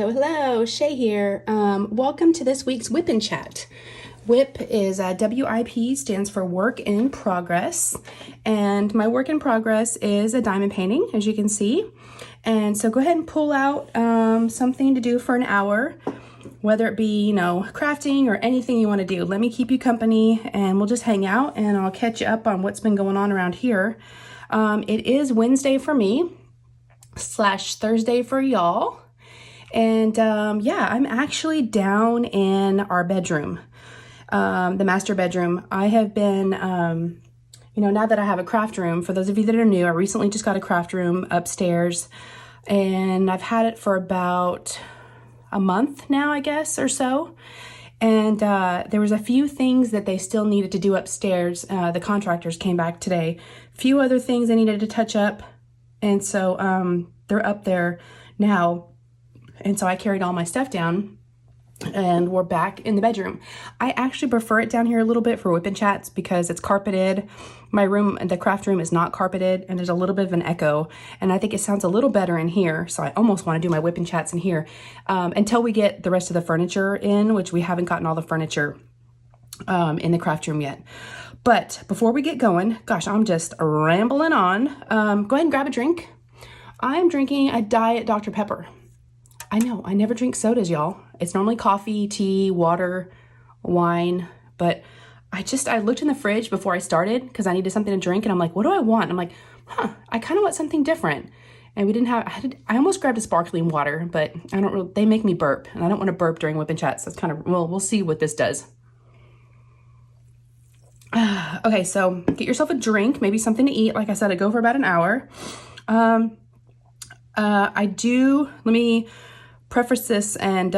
Hello, Shay here. Welcome to this week's Whip and Chat. WIP is WIP, stands for work in progress. And my work in progress is a diamond painting, as you can see. And so go ahead and pull out something to do for an hour, whether it be, crafting or anything you want to do. Let me keep you company and we'll just hang out and I'll catch you up on what's been going on around here. It is Wednesday for me / Thursday for y'all. And yeah, I'm actually down in our bedroom, the master bedroom. I have been, now that I have a craft room, for those of you that are new, I recently just got a craft room upstairs and I've had it for about a month now, I guess, or so. And there was a few things that they still needed to do upstairs. The contractors came back today. A few other things I needed to touch up. And so they're up there now. And so I carried all my stuff down and we're back in the bedroom. I actually prefer it down here a little bit for whip and chats because it's carpeted. My room, the craft room, is not carpeted and there's a little bit of an echo. And I think it sounds a little better in here. So I almost want to do my whip and chats in here until we get the rest of the furniture in, which we haven't gotten all the furniture in the craft room yet. But before we get going, gosh, I'm just rambling on. Go ahead and grab a drink. I'm drinking a Diet Dr. Pepper. I know, I never drink sodas, y'all. It's normally coffee, tea, water, wine, but I looked in the fridge before I started because I needed something to drink and I'm like, what do I want? I'm like, I kind of want something different. And we didn't have, I almost grabbed a sparkling water, but they make me burp and I don't want to burp during whip and chats. That's kind of, well, we'll see what this does. Okay, so get yourself a drink, maybe something to eat. Like I said, I go for about an hour. Let me preface this and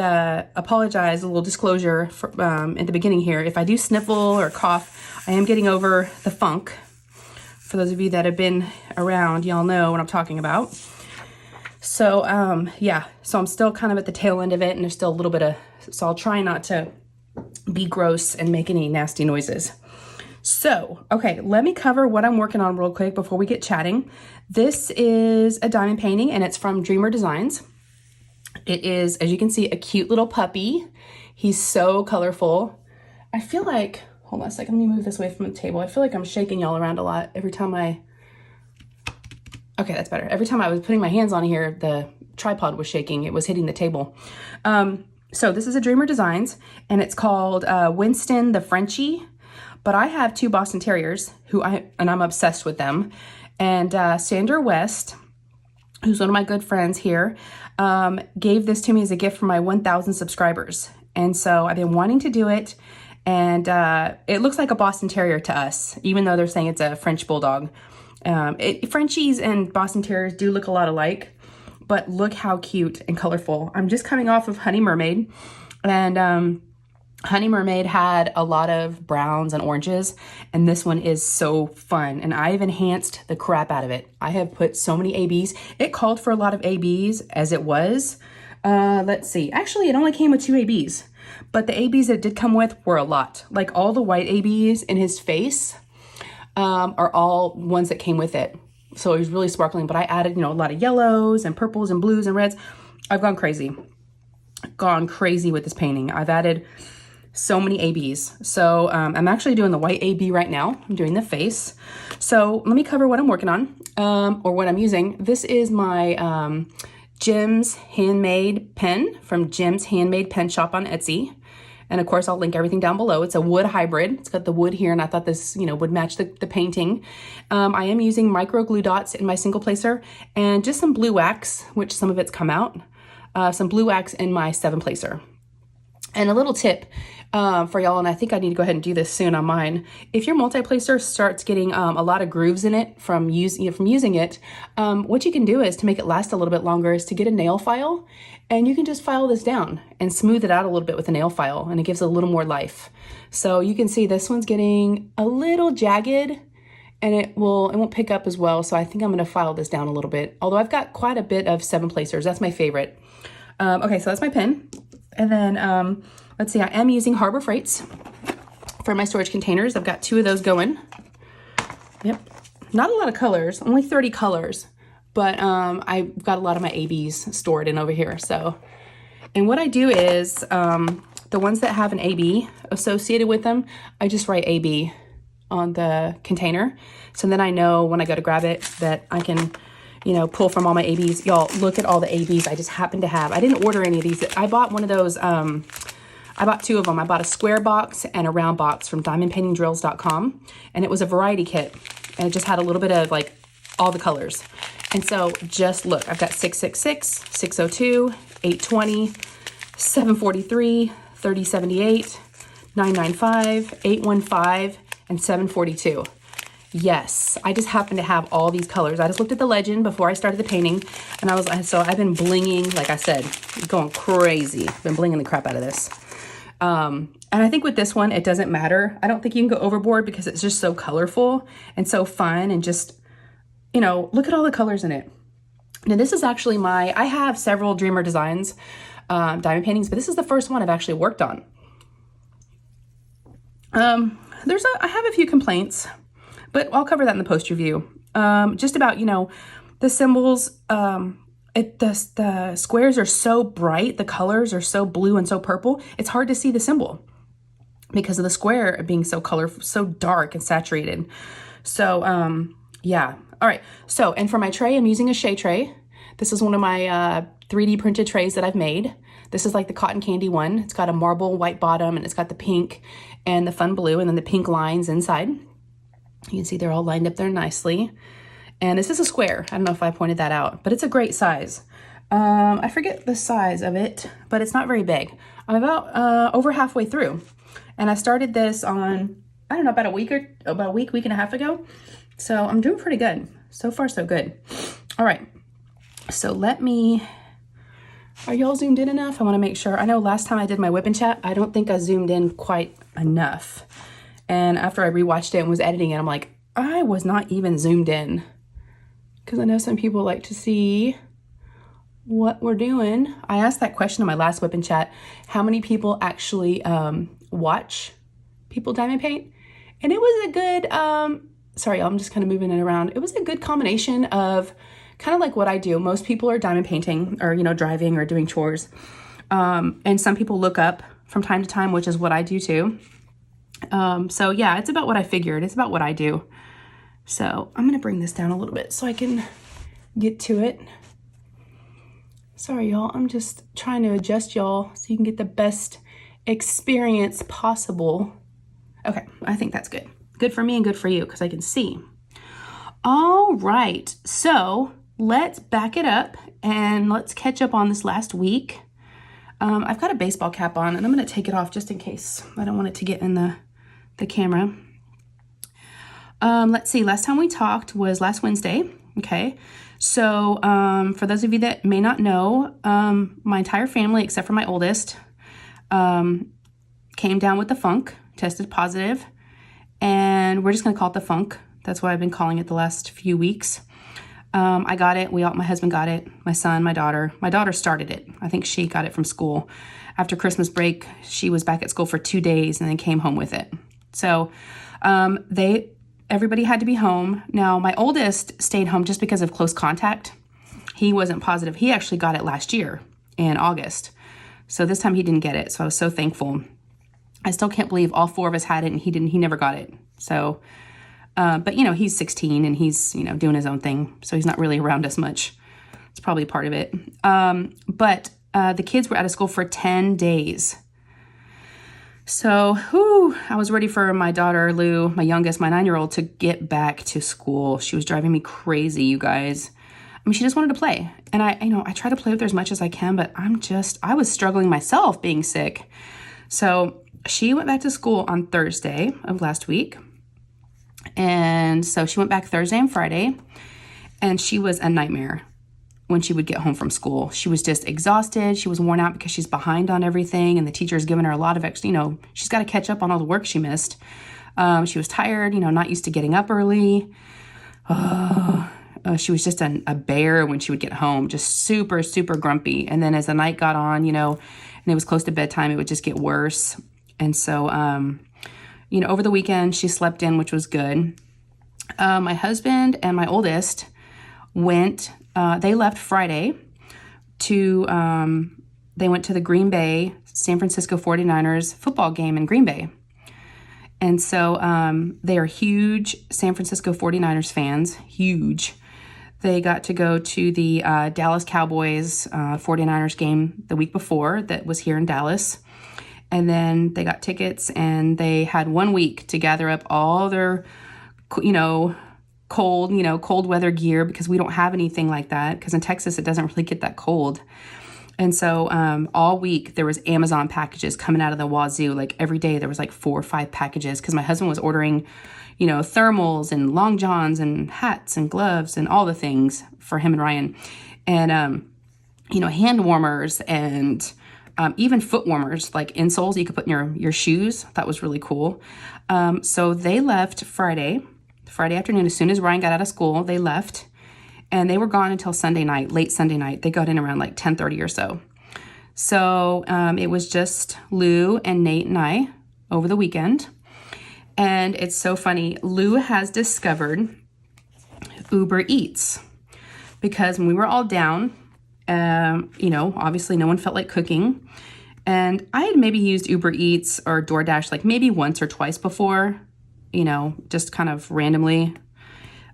apologize, a little disclosure for, at the beginning here. If I do sniffle or cough, I am getting over the funk. For those of you that have been around, y'all know what I'm talking about. So yeah, so I'm still kind of at the tail end of it and there's still a little bit of, so I'll try not to be gross and make any nasty noises. So, okay, let me cover what I'm working on real quick before we get chatting. This is a diamond painting and it's from Dreamer Designs. It is, as you can see, a cute little puppy. He's so colorful. I feel like, hold on a second, let me move this away from the table. I feel like I'm shaking y'all around a lot every time okay, that's better. Every time I was putting my hands on here, the tripod was shaking. It was hitting the table. So this is a Dreamer Designs and it's called Winston the Frenchie. But I have two Boston Terriers and I'm obsessed with them. And Sandra West, who's one of my good friends here, gave this to me as a gift for my 1,000 subscribers. And so I've been wanting to do it. And it looks like a Boston Terrier to us, even though they're saying it's a French Bulldog. Frenchies and Boston Terriers do look a lot alike, but look how cute and colorful. I'm just coming off of Honey Mermaid. And Honey Mermaid had a lot of browns and oranges, and this one is so fun. And I've enhanced the crap out of it. I have put so many ABs. It called for a lot of ABs as it was. Let's see. Actually, it only came with 2 ABs, but the ABs that it did come with were a lot. Like all the white ABs in his face are all ones that came with it. So it was really sparkling, but I added, a lot of yellows and purples and blues and reds. I've gone crazy with this painting. I've added so many ABs. So I'm actually doing the white AB right now. I'm doing the face. So let me cover what I'm working on or what I'm using. This is my Jim's Handmade pen from Jim's Handmade Pen Shop on Etsy. And of course, I'll link everything down below. It's a wood hybrid. It's got the wood here and I thought this, would match the painting. I am using micro glue dots in my single placer and just some blue wax, which some of it's come out. Some blue wax in my 7 placer. And a little tip for y'all, and I think I need to go ahead and do this soon on mine. If your multi-placer starts getting a lot of grooves in it from using it, what you can do is to make it last a little bit longer is to get a nail file, and you can just file this down and smooth it out a little bit with a nail file, and it gives it a little more life. So you can see this one's getting a little jagged, and it won't pick up as well. So I think I'm going to file this down a little bit. Although I've got quite a bit of 7 placers. That's my favorite. Okay, so that's my pen. And then, let's see, I am using Harbor Freights for my storage containers. I've got 2 of those going. Yep. Not a lot of colors, only 30 colors, but I've got a lot of my ABs stored in over here. So And what I do is, the ones that have an AB associated with them, I just write AB on the container. So then I know when I go to grab it that I can, you know, pull from all my ABs. Y'all, look at all the ABs I just happen to have. I didn't order any of these. I bought one of those, I bought two of them. I bought a square box and a round box from diamondpaintingdrills.com. And it was a variety kit. And it just had a little bit of like all the colors. And so just look, I've got 666, 602, 820, 743, 3078, 995, 815, and 742. Yes, I just happen to have all these colors. I just looked at the legend before I started the painting, and I was like, so I've been blinging, like I said, going crazy. Been blinging the crap out of this. And I think with this one, it doesn't matter. I don't think you can go overboard because it's just so colorful and so fun and just, you know, look at all the colors in it. Now this is actually I have several Dreamer Designs diamond paintings, but this is the first one I've actually worked on. I have a few complaints, but I'll cover that in the post review. Just about, you know, the symbols, the squares are so bright, the colors are so blue and so purple, it's hard to see the symbol because of the square being so colorful, so dark and saturated. So, yeah. All right. So, and for my tray, I'm using a Shay tray. This is one of my 3D printed trays that I've made. This is like the cotton candy one. It's got a marble white bottom and it's got the pink and the fun blue and then the pink lines inside. You can see they're all lined up there nicely. And this is a square. I don't know if I pointed that out, but it's a great size. I forget the size of it, but it's not very big. I'm about over halfway through. And I started this on, I don't know, about a week, week and a half ago. So I'm doing pretty good. So far, so good. All right. So are y'all zoomed in enough? I want to make sure. I know last time I did my whip and chat, I don't think I zoomed in quite enough. And after I rewatched it and was editing it, I'm like, I was not even zoomed in. Because I know some people like to see what we're doing. I asked that question in my last whip and chat, how many people actually watch people diamond paint? And it was a good, sorry, I'm just kind of moving it around. It was a good combination of kind of like what I do. Most people are diamond painting or, you know, driving or doing chores. And some people look up from time to time, which is what I do too. So yeah, it's about what I figured. It's about what I do. So I'm going to bring this down a little bit so I can get to it. Sorry, y'all. I'm just trying to adjust y'all so you can get the best experience possible. Okay, I think that's good. Good for me and good for you because I can see. All right, so let's back it up and let's catch up on this last week. I've got a baseball cap on and I'm going to take it off just in case. I don't want it to get in the camera. Let's see, last time we talked was last Wednesday. Okay, so for those of you that may not know, my entire family except for my oldest came down with the funk, tested positive, and we're just going to call it the funk. That's what I've been calling it the last few weeks. I got it. My husband got it. My son, my daughter. My daughter started it. I think she got it from school. After Christmas break, she was back at school for 2 days and then came home with it. So everybody had to be home. Now, my oldest stayed home just because of close contact. He wasn't positive. He actually got it last year in August. So this time he didn't get it. So I was so thankful. I still can't believe all 4 of us had it and he never got it. So, but you know, he's 16 and he's, you know, doing his own thing. So he's not really around us much. It's probably part of it. But the kids were out of school for 10 days. So, I was ready for my daughter, Lou, my youngest, my 9-year-old, to get back to school. She was driving me crazy, you guys. I mean, she just wanted to play. And I try to play with her as much as I can, but I was struggling myself being sick. So she went back to school on Thursday of last week. And so she went back Thursday and Friday, and she was a nightmare when she would get home from school. She was just exhausted. She was worn out because she's behind on everything, and the teacher's given her a lot of extra, she's got to catch up on all the work she missed. She was tired, not used to getting up early. She was just a bear when she would get home, just super, super grumpy. And then as the night got on, and it was close to bedtime, it would just get worse. And so, over the weekend, she slept in, which was good. My husband and my oldest went, they left Friday to they went to the Green Bay, San Francisco 49ers football game in Green Bay. And so they are huge San Francisco 49ers fans, huge. They got to go to the Dallas Cowboys 49ers game the week before that was here in Dallas. And then they got tickets and they had 1 week to gather up all their, cold weather gear, because we don't have anything like that, because in Texas it doesn't really get that cold. And so all week there was Amazon packages coming out of the wazoo. Like every day there was like 4 or 5 packages, because my husband was ordering, thermals and long johns and hats and gloves and all the things for him and Ryan. And, hand warmers and even foot warmers, like insoles you could put in your shoes. That was really cool. So they left Friday afternoon. As soon as Ryan got out of school, they left. And they were gone until Sunday night, late Sunday night. They got in around like 10:30 or so. So it was just Lou and Nate and I over the weekend. And it's so funny. Lou has discovered Uber Eats, because when we were all down, obviously no one felt like cooking. And I had maybe used Uber Eats or DoorDash like maybe once or twice before, just kind of randomly.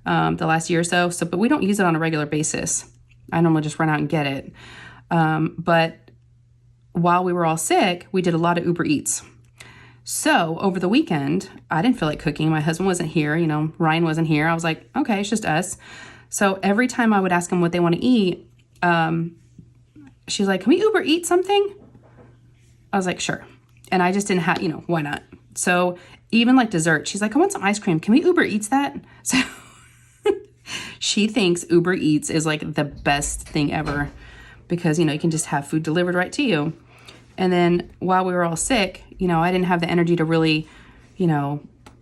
The last year or so. But we don't use it on a regular basis. I normally just run out and get it. But while we were all sick, we did a lot of Uber Eats. So over the weekend, I didn't feel like cooking. My husband wasn't here. Ryan wasn't here. I was like, okay, it's just us. So every time I would ask them what they want to eat, she's like, can we Uber Eat something? I was like, sure. And I just didn't have, why not? So even like dessert, she's like, I want some ice cream. Can we Uber Eats that? So she thinks Uber Eats is like the best thing ever, because, you can just have food delivered right to you. And then while we were all sick, I didn't have the energy to really,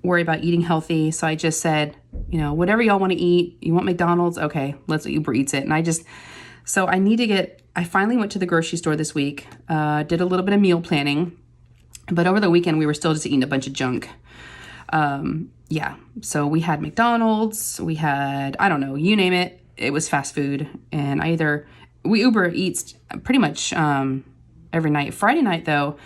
worry about eating healthy. So I just said, whatever y'all want to eat, you want McDonald's? Okay, let's Uber Eats it. And I finally went to the grocery store this week, did a little bit of meal planning, but over the weekend we were still just eating a bunch of junk. So we had McDonald's, we had, I don't know, you name it, it was fast food. And we Uber Eats pretty much every night. Friday night though,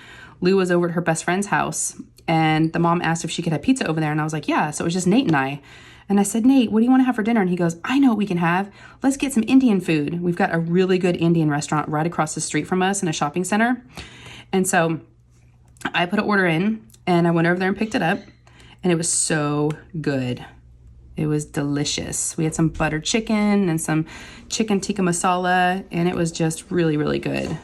Lou was over at her best friend's house, and the mom asked if she could have pizza over there. And I was like, yeah. So it was just Nate and I. And I said, Nate, what do you want to have for dinner? And he goes, I know what we can have. Let's get some Indian food. We've got a really good Indian restaurant right across the street from us in a shopping center. And so I put an order in, and I went over there and picked it up. And it was so good. It was delicious. We had some butter chicken and some chicken tikka masala, and it was just really, really good.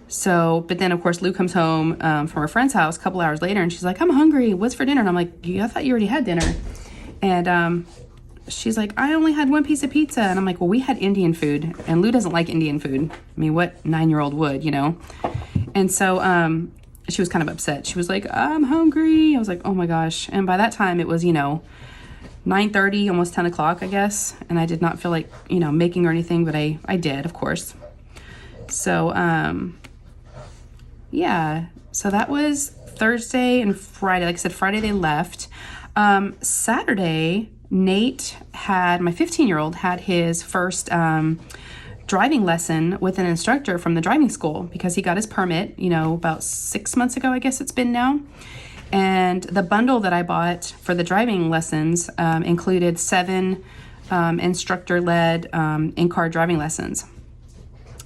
So, but then of course Lou comes home from her friend's house a couple hours later, and she's like, I'm hungry. What's for dinner? And I'm like, I thought you already had dinner. And she's like, I only had 1 piece of pizza. And I'm like, well, we had Indian food, and Lou doesn't like Indian food. I mean, what 9-year-old would, And so, she was kind of upset. She was like, I'm hungry. I was like, oh my gosh. And by that time it was, 9:30, almost 10 o'clock, I guess. And I did not feel like, making or anything, but I did, of course. So, so that was Thursday and Friday. Like I said, Friday they left. Saturday, Nate my 15-year-old had his first, driving lesson with an instructor from the driving school, because he got his permit, about 6 months ago, I guess it's been now. And the bundle that I bought for the driving lessons included 7 instructor-led in-car driving lessons.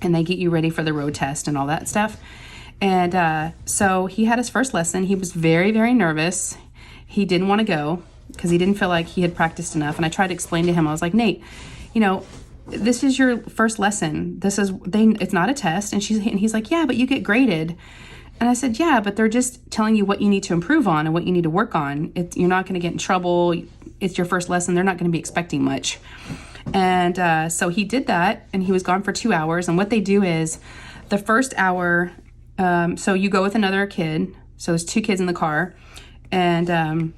And they get you ready for the road test and all that stuff. And so he had his first lesson. He was very, very nervous. He didn't want to go because he didn't feel like he had practiced enough. And I tried to explain to him, I was like, Nate, this is your first lesson. It's not a test. And he's like, yeah, but you get graded. And I said, yeah, but they're just telling you what you need to improve on and what you need to work on. You're not going to get in trouble. It's your first lesson. They're not going to be expecting much. And so he did that, and he was gone for 2 hours. And what they do is the first hour, so you go with another kid. So there's 2 kids in the car, and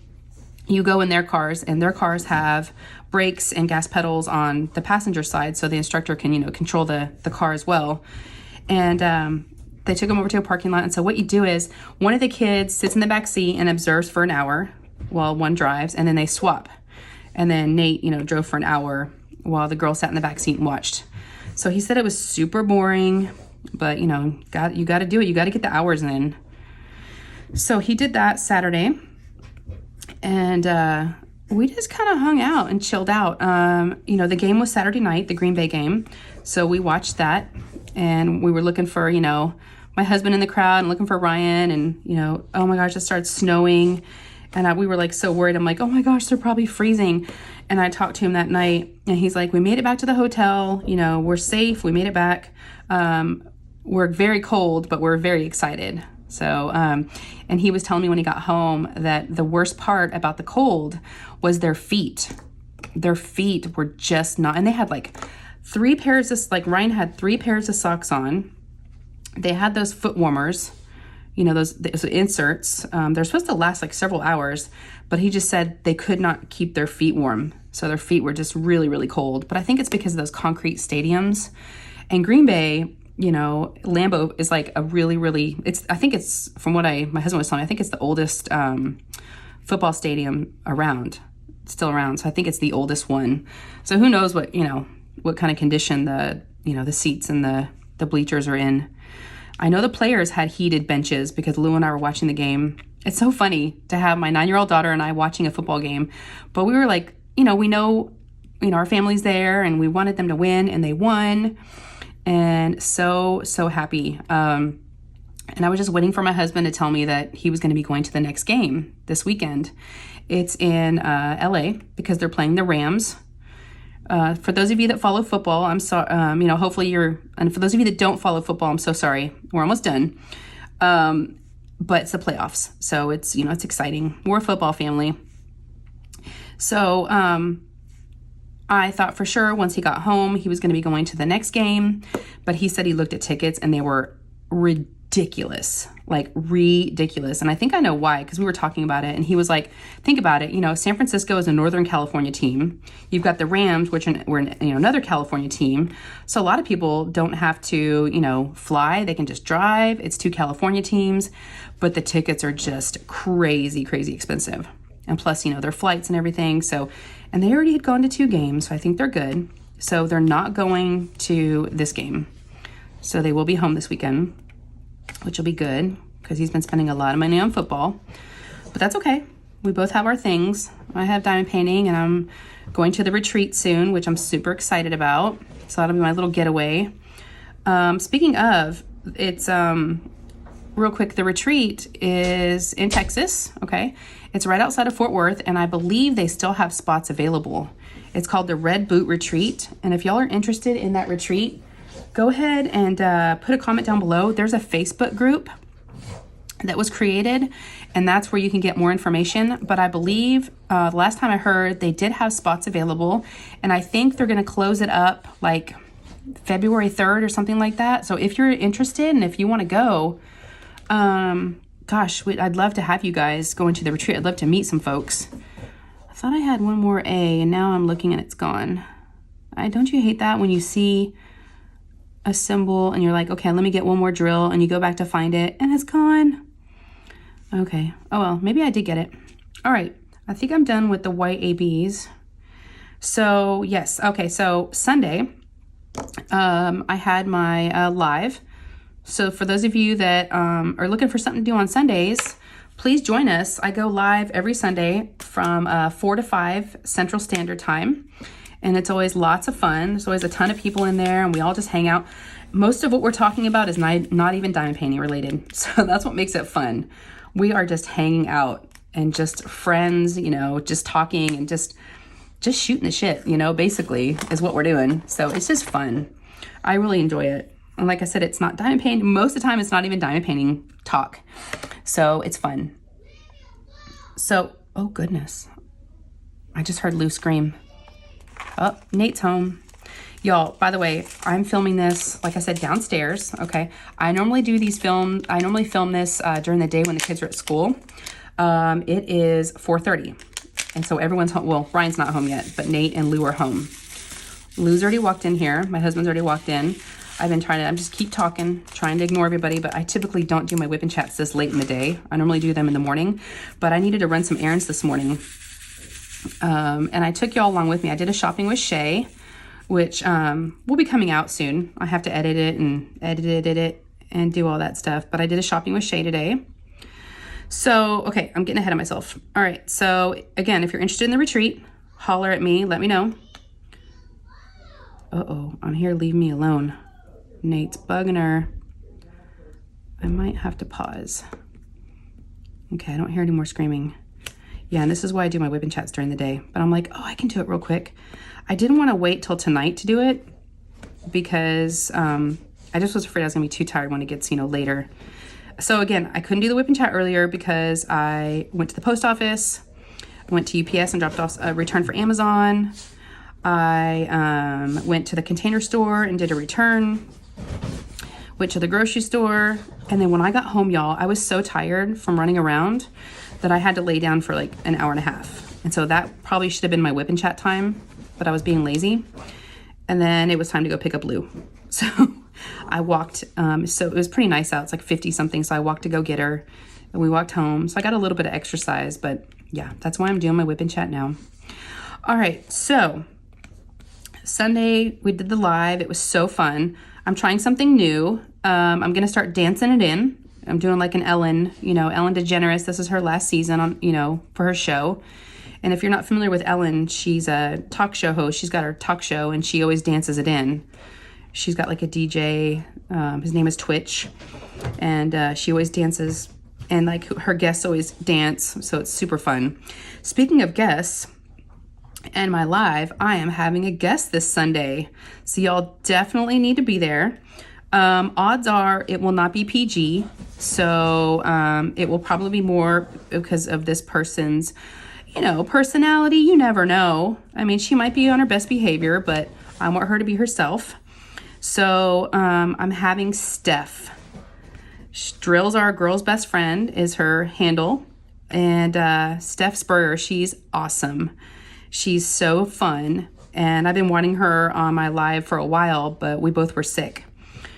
you go in their cars, and their cars have brakes and gas pedals on the passenger side, so the instructor can, control the car as well. And they took him over to a parking lot. And so what you do is one of the kids sits in the back seat and observes for an hour while one drives, and then they swap. And then Nate, drove for an hour while the girl sat in the back seat and watched. So he said it was super boring. But, you know, you got to do it. You got to get the hours in. So he did that Saturday. And we just kind of hung out and chilled out. You know, the game was Saturday night, the Green Bay game. So we watched that. And we were looking for, you know, my husband in the crowd and looking for Ryan. And, you know, oh my gosh, it started snowing. And we were like so worried. I'm like, oh my gosh, they're probably freezing. And I talked to him that night. And he's like, we made it back to the hotel. You know, we're safe. We made it back. We're very cold, but we're very excited. So, and he was telling me when he got home that the worst part about the cold was their feet. Their feet were just not, and they had like 3 pairs of, like Ryan had 3 pairs of socks on. They had those foot warmers, you know, those inserts. They're supposed to last like several hours, but he just said they could not keep their feet warm. So their feet were just really, really cold. But I think it's because of those concrete stadiums. And Green Bay, you know, Lambeau is like a really, really, I think it's, from what my husband was telling me, I think it's the oldest football stadium around, still around. So I think it's the oldest one. So who knows what, you know, what kind of condition the seats and the bleachers are in. I know the players had heated benches because Lou and I were watching the game. It's so funny to have my 9-year-old daughter and I watching a football game, but we were like, you know, our family's there and we wanted them to win, and they won. And so happy. And I was just waiting for my husband to tell me that he was going to be going to the next game this weekend. It's in LA because they're playing the Rams. For those of you that follow football, I'm sorry, you know, hopefully and for those of you that don't follow football, I'm so sorry. We're almost done. But it's the playoffs. So it's, you know, it's exciting. We're a football family. So, I thought for sure once he got home, he was going to be going to the next game, but he said he looked at tickets and they were ridiculous, like ridiculous. And I think I know why, because we were talking about it and he was like, think about it. You know, San Francisco is a Northern California team. You've got the Rams, which were another California team. So a lot of people don't have to, you know, fly. They can just drive. It's 2 California teams, but the tickets are just crazy, crazy expensive. And plus, you know, their flights and everything. So, and they already had gone to 2 games, so I think they're good. So they're not going to this game. So they will be home this weekend, which will be good because he's been spending a lot of money on football. But that's okay. We both have our things. I have diamond painting and I'm going to the retreat soon, which I'm super excited about. So that'll be my little getaway. Speaking of, it's real quick, the retreat is in Texas, okay? It's right outside of Fort Worth, and I believe they still have spots available. It's called the Red Boot Retreat, and if y'all are interested in that retreat, go ahead and put a comment down below. There's a Facebook group that was created, and that's where you can get more information. But I believe the last time I heard, they did have spots available, and I think they're going to close it up like February 3rd or something like that. So if you're interested and if you want to go, gosh, I'd love to have you guys go into the retreat. I'd love to meet some folks. I thought I had one more A, and now I'm looking and it's gone. Don't you hate that when you see a symbol and you're like, okay, let me get one more drill, and you go back to find it and it's gone? Okay. Oh, well, maybe I did get it. All right. I think I'm done with the white ABs. So yes. Okay. So Sunday, I had my live. So for those of you that are looking for something to do on Sundays, please join us. I go live every Sunday from 4 to 5 Central Standard Time. And it's always lots of fun. There's always a ton of people in there and we all just hang out. Most of what we're talking about is not even diamond painting related. So that's what makes it fun. We are just hanging out and just friends, you know, just talking and just shooting the shit, you know, basically is what we're doing. So it's just fun. I really enjoy it. And like I said, it's not diamond painting. Most of the time, it's not even diamond painting talk. So it's fun. So, oh goodness. I just heard Lou scream. Oh, Nate's home. Y'all, by the way, I'm filming this, like I said, downstairs, okay? I normally film this during the day when the kids are at school. It is 4:30. And so everyone's home. Well, Ryan's not home yet, but Nate and Lou are home. Lou's already walked in here. My husband's already walked in. I'm just keep talking, trying to ignore everybody, but I typically don't do my whip and chats this late in the day. I normally do them in the morning, but I needed to run some errands this morning. And I took y'all along with me. I did a shopping with Shay. which will be coming out soon. I have to edit it and do all that stuff. But I did a shopping with Shay today. So, okay, I'm getting ahead of myself. All right, so again, if you're interested in the retreat, holler at me, let me know. Uh-oh, on here, leave me alone. Nate's bugging her. I might have to pause. Okay, I don't hear any more screaming. Yeah, and this is why I do my whip and chats during the day. But I'm like, oh, I can do it real quick. I didn't want to wait till tonight to do it because I just was afraid I was going to be too tired when it gets, later. So again, I couldn't do the whip and chat earlier because I went to the post office. I went to UPS and dropped off a return for Amazon. I went to the Container Store and did a return. Went to the grocery store. And then when I got home, y'all, I was so tired from running around that I had to lay down for like an hour and a half. And so that probably should have been my whip and chat time, but I was being lazy. And then it was time to go pick up Lou. So I walked, so it was pretty nice out. It's like 50 something. So I walked to go get her and we walked home. So I got a little bit of exercise, but yeah, that's why I'm doing my whip and chat now. All right. So Sunday we did the live. It was so fun. I'm trying something new. I'm going to start dancing it in. I'm doing like an Ellen, Ellen DeGeneres. This is her last season on, for her show. And if you're not familiar with Ellen, she's a talk show host. She's got her talk show and she always dances it in. She's got like a DJ. His name is Twitch. And she always dances and like her guests always dance. So it's super fun. Speaking of guests and my live, I am having a guest this Sunday. So y'all definitely need to be there. Odds are it will not be PG. So it will probably be more because of this person's, personality. You never know. I mean, she might be on her best behavior, but I want her to be herself. So I'm having Steph. Drills Our Girl's Best Friend is her handle. And Steph Spurrier, she's awesome. She's so fun. And I've been wanting her on my live for a while, but we both were sick.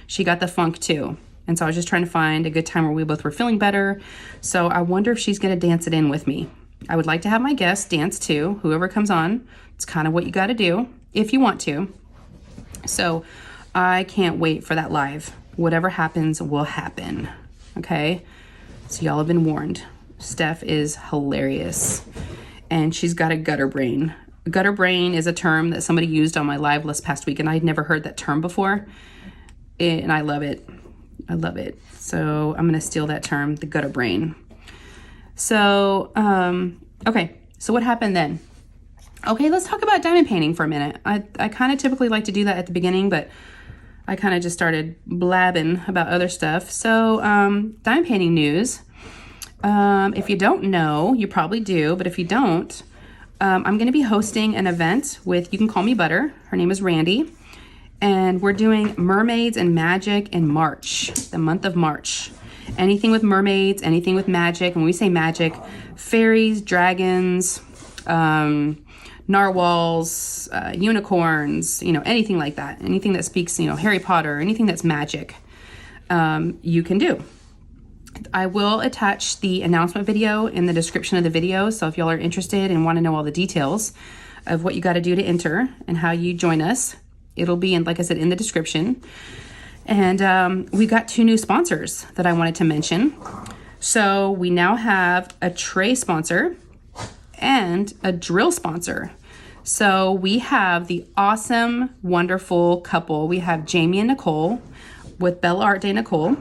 She got the funk too. And so I was just trying to find a good time where we both were feeling better. So I wonder if she's going to dance it in with me. I would like to have my guests dance too. Whoever comes on, it's kind of what you got to do if you want to. So I can't wait for that live. Whatever happens will happen. Okay. So y'all have been warned. Steph is hilarious and she's got a gutter brain. Gutter brain is a term that somebody used on my live last past week and I'd never heard that term before. And I love it. I love it. So I'm going to steal that term, the gutter brain. So, okay. So what happened then? Okay, let's talk about diamond painting for a minute. I kind of typically like to do that at the beginning, but I kind of just started blabbing about other stuff. So, diamond painting news. If you don't know, you probably do, but if you don't, I'm going to be hosting an event with, you can call me Butter. Her name is Randy. And we're doing mermaids and magic in March, the month of March. Anything with mermaids, anything with magic. When we say magic, fairies, dragons, narwhals, unicorns, anything like that. Anything that speaks, Harry Potter, anything that's magic, you can do. I will attach the announcement video in the description of the video. So if y'all are interested and want to know all the details of what you got to do to enter and how you join us, it'll be in, like I said, in the description. And we got 2 new sponsors that I wanted to mention. So we now have a tray sponsor and a drill sponsor. So we have the awesome, wonderful couple. We have Jamie and Nicole with Bella Art Day Nicole.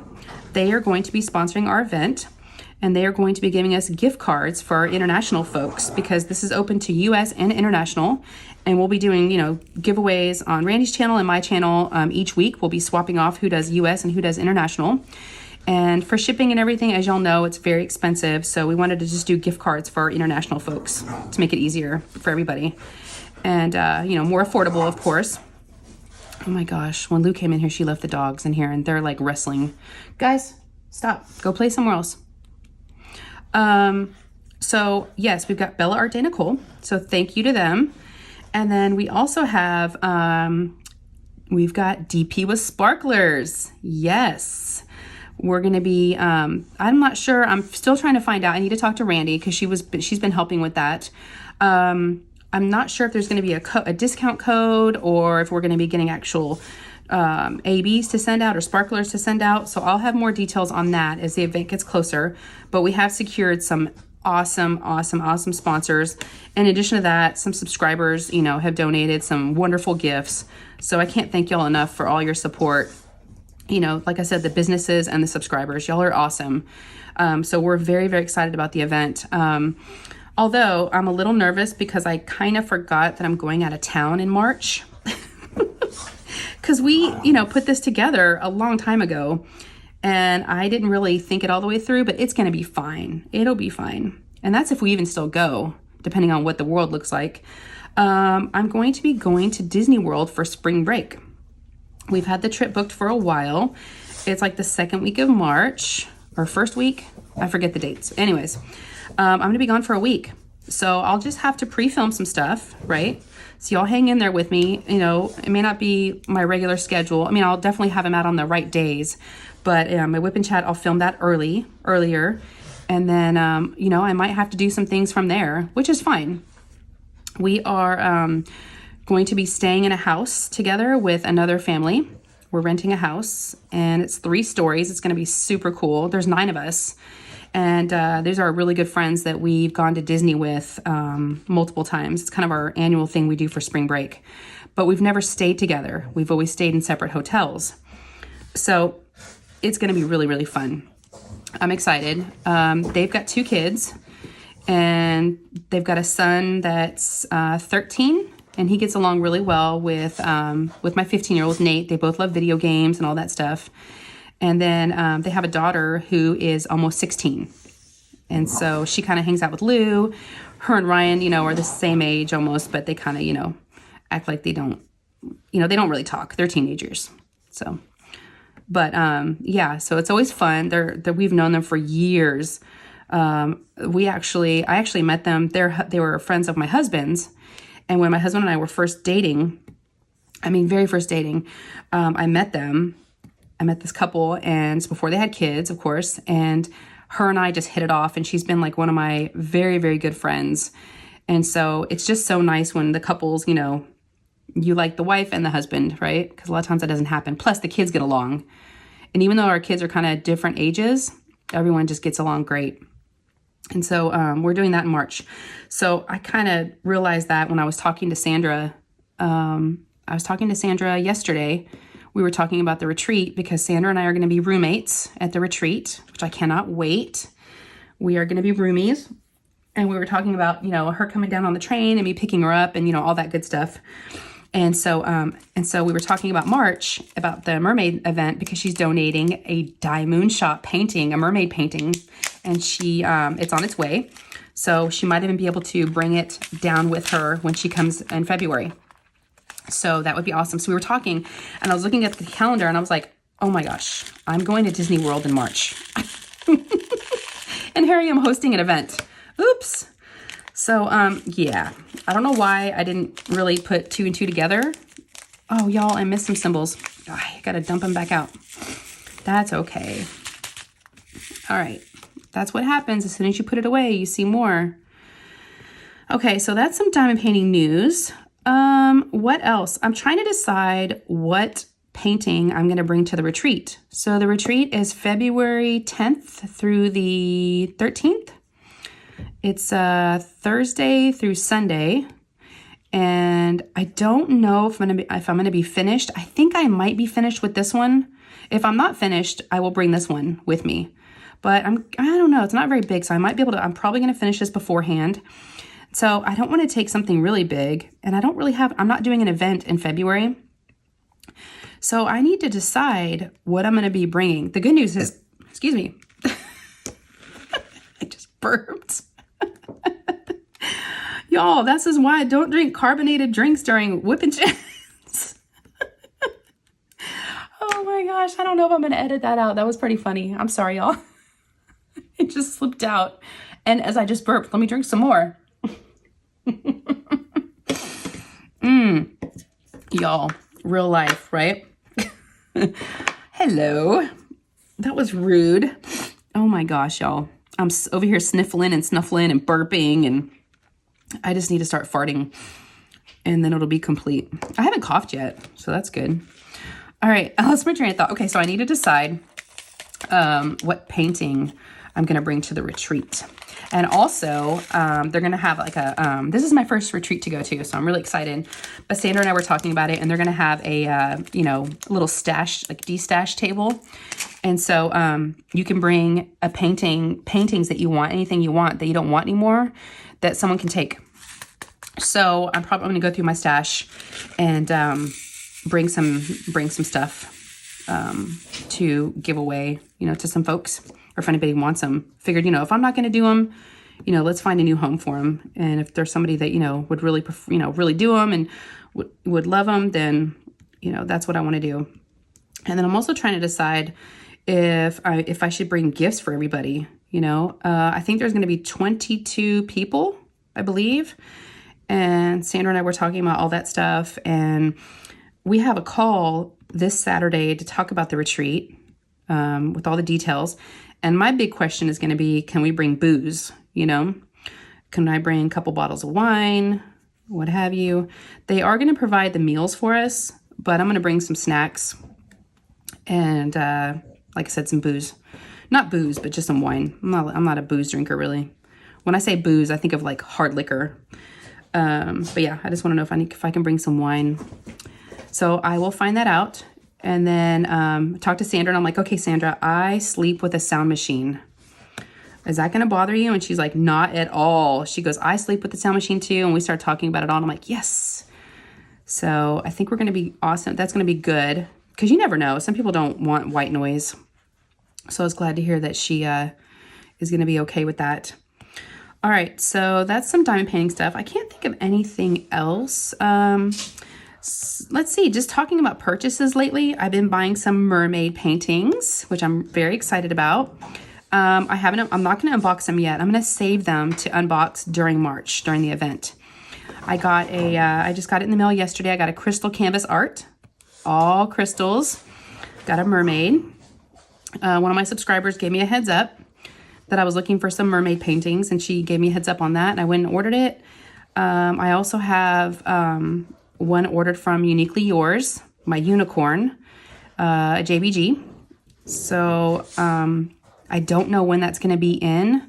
They are going to be sponsoring our event. And they are going to be giving us gift cards for our international folks because this is open to U.S. and international. And we'll be doing, giveaways on Randy's channel and my channel each week. We'll be swapping off who does U.S. and who does international. And for shipping and everything, as y'all know, it's very expensive. So we wanted to just do gift cards for our international folks to make it easier for everybody. And, more affordable, of course. Oh my gosh. When Lou came in here, she left the dogs in here and they're like wrestling. Guys, stop. Go play somewhere else. So yes, we've got Bella Art Day Nicole. So thank you to them. And then we also have, we've got DP with Sparklers. Yes. We're going to be, I'm not sure. I'm still trying to find out. I need to talk to Randy because she's been helping with that. I'm not sure if there's going to be a discount code or if we're going to be getting actual ABs to send out or sparklers to send out. So I'll have more details on that as the event gets closer. But we have secured some awesome sponsors. In addition to that, some subscribers, you know, have donated some wonderful gifts. So I can't thank y'all enough for all your support. You know, like I said, the businesses and the subscribers, y'all are awesome. So we're very, very excited about the event. Although I'm a little nervous because I kind of forgot that I'm going out of town in March. Because we, you know, put this together a long time ago and I didn't really think it all the way through, but it's going to be fine. It'll be fine. And that's if we even still go, depending on what the world looks like. I'm going to be going to Disney World for spring break. We've had the trip booked for a while. It's like the second week of March or first week. I forget the dates. Anyways, I'm going to be gone for a week. So I'll just have to pre-film some stuff, right? So y'all hang in there with me. You know, it may not be my regular schedule. I mean, I'll definitely have them out on the right days. But my Whip and Chat, I'll film that earlier. And then, you know, I might have to do some things from there, which is fine. We are going to be staying in a house together with another family. We're renting a house and it's 3 stories. It's going to be super cool. There's 9 of us. And these are really good friends that we've gone to Disney with multiple times. It's kind of our annual thing we do for spring break. But we've never stayed together. We've always stayed in separate hotels. So it's going to be really, really fun. I'm excited. They've got 2 kids. And they've got a son that's 13. And he gets along really well with my 15-year-old Nate. They both love video games and all that stuff. And then they have a daughter who is almost 16. And so she kind of hangs out with Lou. Her and Ryan, you know, are the same age almost, but they kind of, you know, act like they don't, you know, they don't really talk. They're teenagers. So, but yeah, so it's always fun. We've known them for years. I actually met them. They were friends of my husband's. And when my husband and I were first dating, very first dating, I met them. I met this couple, and it's before they had kids, of course, and her and I just hit it off, and she's been like one of my very, very good friends. And so it's just so nice when the couples, you know, you like the wife and the husband, right? Because a lot of times that doesn't happen. Plus the kids get along. And even though our kids are kind of different ages, everyone just gets along great. And so we're doing that in March. So I kind of realized that when I was talking to Sandra. I was talking to Sandra yesterday. We were talking about the retreat because Sandra and I are going to be roommates at the retreat, which I cannot wait. We are going to be roomies. And we were talking about, you know, her coming down on the train and me picking her up and, you know, all that good stuff. And so we were talking about March, about the mermaid event, because she's donating a Die Moon Shop painting, a mermaid painting. And she, it's on its way. So she might even be able to bring it down with her when she comes in February. So that would be awesome. So we were talking and I was looking at the calendar and I was like, oh my gosh, I'm going to Disney World in March. And here I am hosting an event. Oops. So, yeah, I don't know why I didn't really put 2 and 2 together. Oh, y'all, I missed some symbols. Oh, I got to dump them back out. That's okay. All right. That's what happens. As soon as you put it away, you see more. Okay, so that's some diamond painting news. What else? I'm trying to decide what painting I'm going to bring to the retreat. So the retreat is February 10th through the 13th. It's Thursday through Sunday. And I don't know if I'm going to be finished. I think I might be finished with this one. If I'm not finished, I will bring this one with me. But I don't know. It's not very big, so I might be able to. I'm probably going to finish this beforehand. So I don't want to take something really big, and I'm not doing an event in February. So I need to decide what I'm going to be bringing. The good news is, excuse me, I just burped. Y'all, this is why I don't drink carbonated drinks during Whip and Chats. Oh my gosh, I don't know if I'm going to edit that out. That was pretty funny. I'm sorry, y'all. It just slipped out. And as I just burped, let me drink some more. Y'all, real life, right? Hello. That was rude. Oh my gosh, y'all. I'm over here sniffling and snuffling and burping, and I just need to start farting and then it'll be complete. I haven't coughed yet, so that's good. All right, I lost my train of thought. Okay, so I need to decide what painting I'm gonna bring to the retreat. And also, they're gonna have like a, this is my first retreat to go to, so I'm really excited. But Sandra and I were talking about it, and they're gonna have a, you know, little stash, like de-stash table. And so you can bring a paintings that you want, anything you want that you don't want anymore, that someone can take. So I'm probably gonna go through my stash and bring some stuff to give away, you know, to some folks, or if anybody wants them. Figured, you know, if I'm not gonna do them, you know, let's find a new home for them. And if there's somebody that, you know, would really, you know, really do them and would love them, then, you know, that's what I want to do. And then I'm also trying to decide if I should bring gifts for everybody. You know, I think there's going to be 22 people, I believe. And Sandra and I were talking about all that stuff. And we have a call this Saturday to talk about the retreat with all the details. And my big question is going to be, can we bring booze? You know, can I bring a couple bottles of wine, what have you? They are going to provide the meals for us, but I'm going to bring some snacks and, like I said, some booze. Not booze, but just some wine. I'm not a booze drinker, really. When I say booze, I think of like hard liquor. But yeah, I just want to know if I can bring some wine. So I will find that out. And then talk to Sandra, and I'm like, okay, Sandra, I sleep with a sound machine. Is that going to bother you? And she's like, not at all. She goes, I sleep with the sound machine too. And we start talking about it all. And I'm like, yes. So I think we're going to be awesome. That's going to be good. Because you never know. Some people don't want white noise. So I was glad to hear that she is going to be okay with that. All right. So that's some diamond painting stuff. I can't think of anything else. Let's see. Just talking about purchases lately. I've been buying some mermaid paintings, which I'm very excited about. I'm not going to unbox them yet. I'm going to save them to unbox during March, during the event. I just got it in the mail yesterday. I got a crystal canvas art, all crystals. Got a mermaid. One of my subscribers gave me a heads up that I was looking for some mermaid paintings, and she gave me a heads up on that, and I went and ordered it. I also have one ordered from Uniquely Yours, my unicorn, a JBG. So I don't know when that's going to be in.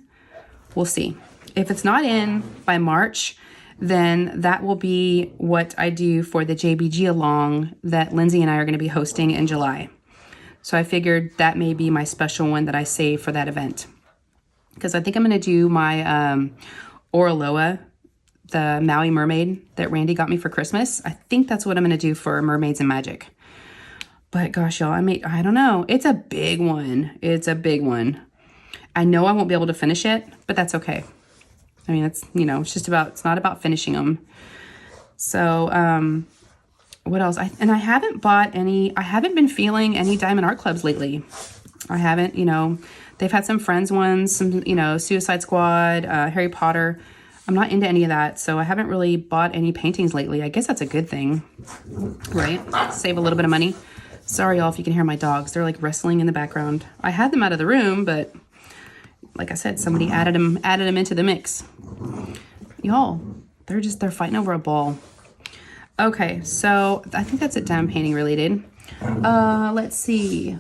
We'll see. If it's not in by March, then that will be what I do for the JBG along that Lindsay and I are going to be hosting in July. So I figured that may be my special one that I save for that event. Because I think I'm going to do my Oraloa, the Maui mermaid that Randy got me for Christmas. I think that's what I'm going to do for Mermaids and Magic. But gosh, y'all, I don't know. It's a big one. It's a big one. I know I won't be able to finish it, but that's okay. I mean, it's, you know, it's not about finishing them. So, what else? I haven't been feeling any Diamond Art Clubs lately. I haven't, you know, they've had some Friends ones, some, you know, Suicide Squad, Harry Potter. I'm not into any of that, so I haven't really bought any paintings lately. I guess that's a good thing, right? Save a little bit of money. Sorry, y'all, if you can hear my dogs. They're like wrestling in the background. I had them out of the room, but like I said, somebody added them into the mix. Y'all, they're fighting over a ball. Okay, so I think that's it, diamond painting related. Let's see.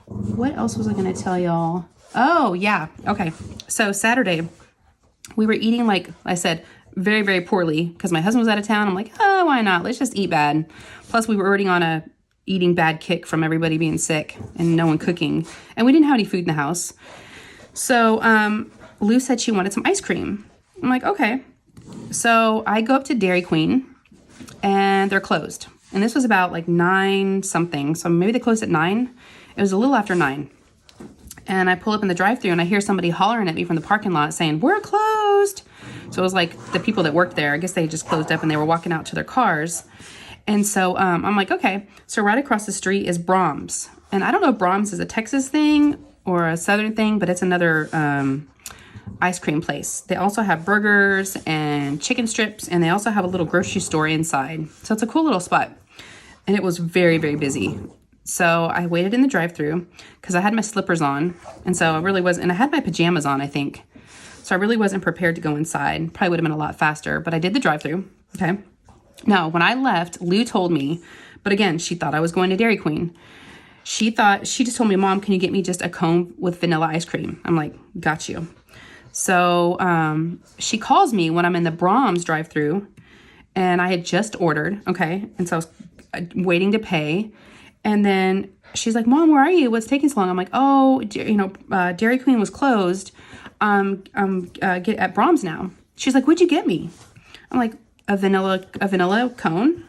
What else was I going to tell y'all? Oh, yeah. Okay. So Saturday, we were eating, like I said, very, very poorly because my husband was out of town. I'm like, oh, why not? Let's just eat bad. Plus, we were already on a eating bad kick from everybody being sick and no one cooking. And we didn't have any food in the house. So Lou said she wanted some ice cream. I'm like, okay. So I go up to Dairy Queen and they're closed. And this was about like 9 something. So maybe they closed at 9. It was a little after 9. And I pull up in the drive-thru and I hear somebody hollering at me from the parking lot saying, we're closed. So it was like the people that worked there, I guess they just closed up and they were walking out to their cars. And so I'm like, okay. So right across the street is Brahms. And I don't know if Brahms is a Texas thing or a Southern thing, but it's another ice cream place. They also have burgers and chicken strips, and they also have a little grocery store inside. So it's a cool little spot. And it was very, very busy. So I waited in the drive-thru because I had my slippers on. And so I really was, and I had my pajamas on, I think. So I really wasn't prepared to go inside. Probably would have been a lot faster, but I did the drive-thru. Okay. Now, when I left, Lou told me, but again, she thought I was going to Dairy Queen. She just told me, Mom, can you get me just a cone with vanilla ice cream? I'm like, got you. So she calls me when I'm in the Brahms drive-thru, and I had just ordered, okay? And so I was waiting to pay. And then she's like, Mom, where are you? What's taking so long? I'm like, oh, Dairy Queen was closed. Get at Brahms now. She's like, what'd you get me? I'm like, a vanilla cone.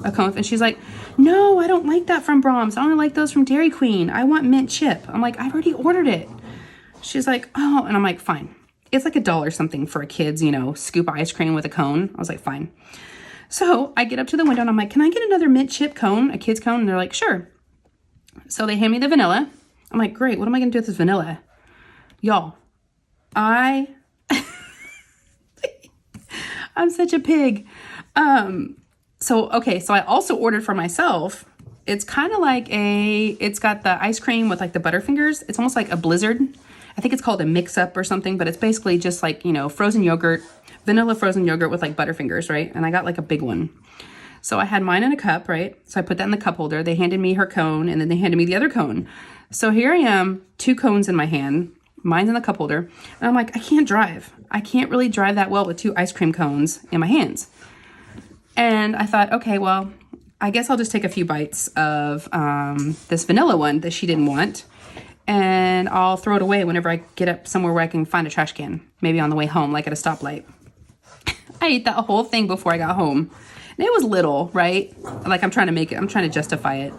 A cone. And she's like, no, I don't like that from Brahms. I only like those from Dairy Queen. I want mint chip. I'm like, I've already ordered it. She's like, oh, and I'm like, fine. It's like $1 something for a kid's, scoop of ice cream with a cone. I was like, fine. So I get up to the window and I'm like, can I get another mint chip cone, a kid's cone? And they're like, sure. So they hand me the vanilla. I'm like, great. What am I going to do with this vanilla? Y'all, I'm such a pig. So I also ordered for myself. It's kind of like it's got the ice cream with like the Butterfingers. It's almost like a Blizzard. I think it's called a mix-up or something, but it's basically just like, frozen yogurt, vanilla frozen yogurt with like Butterfingers, right? And I got like a big one. So I had mine in a cup, right? So I put that in the cup holder. They handed me her cone, and then they handed me the other cone. So here I am, 2 cones in my hand. Mine's in the cup holder. And I'm like, I can't drive. I can't really drive that well with 2 ice cream cones in my hands. And I thought, okay, well, I guess I'll just take a few bites of this vanilla one that she didn't want. And I'll throw it away whenever I get up somewhere where I can find a trash can. Maybe on the way home, like at a stoplight. I ate that whole thing before I got home. And it was little, right? Like I'm trying to justify it.